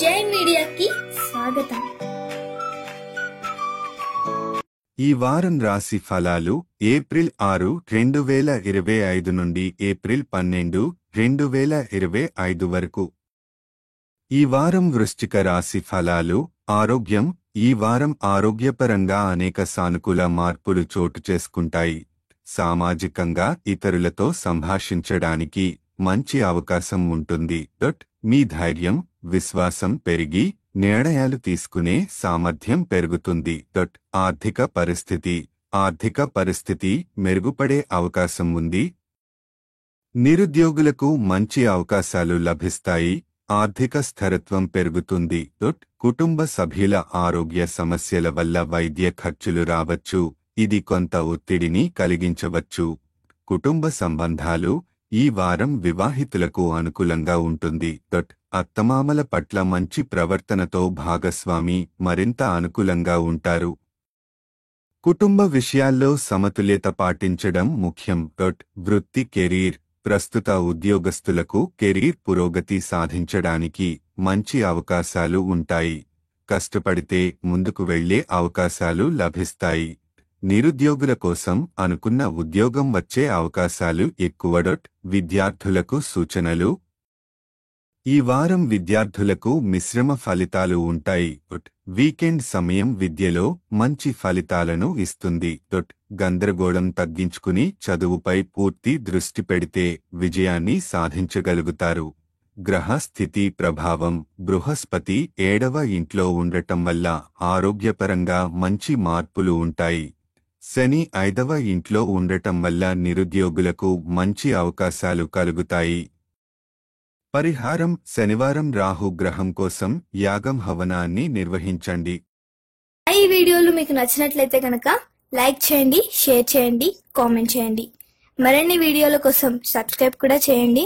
జై మీడియాకి స్వాగతం. ఈ వారం రాశి ఫలాలు ఏప్రిల్ 6, 2025 నుండి ఏప్రిల్ 12, 2025 వరకు. ఈ వారం వృశ్చిక రాశి ఫలాలు. ఆరోగ్యం. ఈ వారం ఆరోగ్యపరంగా అనేక సానుకూల మార్పులు చోటు చేసుకుంటాయి. సామాజికంగా ఇతరులతో సంభాషించడానికి మంచి అవకాశం ఉంటుంది. మీ ధైర్యం, విశ్వాసం పెరిగి నిర్ణయాలు తీసుకునే సామర్థ్యం పెరుగుతుంది. ఆర్థిక పరిస్థితి మెరుగుపడే అవకాశం ఉంది. నిరుద్యోగులకు మంచి అవకాశాలు లభిస్తాయి. ఆర్థిక స్థిరత్వం పెరుగుతుంది. కుటుంబ సభ్యుల ఆరోగ్య సమస్యల వల్ల వైద్య ఖర్చులు రావచ్చు. ఇది కొంత ఒత్తిడిని కలిగించవచ్చు. కుటుంబ సంబంధాలు. ఈ వారం వివాహితులకు అనుకూలంగా ఉంటుంది. అత్తమామల పట్ల మంచి ప్రవర్తనతో భాగస్వామి మరింత అనుకూలంగా ఉంటారు. కుటుంబ విషయాల్లో సమతుల్యత పాటించడం ముఖ్యం. వృత్తి, కెరీర్. ప్రస్తుత ఉద్యోగస్తులకు కెరీర్ పురోగతి సాధించడానికి మంచి అవకాశాలు ఉంటాయి. కష్టపడితే ముందుకు వెళ్లే అవకాశాలు లభిస్తాయి. నిరుద్యోగుల కోసం అనుకున్న ఉద్యోగం వచ్చే అవకాశాలు ఎక్కువ. విద్యార్థులకు సూచనలు. ఈ వారం విద్యార్థులకు మిశ్రమ ఫలితాలు ఉంటాయి. వీకెండ్ సమయం విద్యలో మంచి ఫలితాలను ఇస్తుంది. గందరగోళం తగ్గించుకుని చదువుపై పూర్తి దృష్టి పెడితే విజయాన్ని సాధించగలుగుతారు. గ్రహ స్థితి ప్రభావం. బృహస్పతి 7వ ఇంట్లో ఉండటం వల్ల ఆరోగ్యపరంగా మంచి మార్పులు ఉంటాయి. శని 5వ ఇంట్లో ఉండటం వల్ల నిరుద్యోగులకు మంచి అవకాశాలు కలుగుతాయి. పరిహారం. శనివారం రాహు గ్రహం కోసం యాగం హవనాన్ని నిర్వహించండి. ఈ వీడియోలు మీకు నచ్చినట్లయితే కనుక లైక్ చేయండి, షేర్ చేయండి, కామెంట్ చేయండి. మరిన్ని వీడియోల కోసం సబ్స్క్రైబ్ కూడా చేయండి.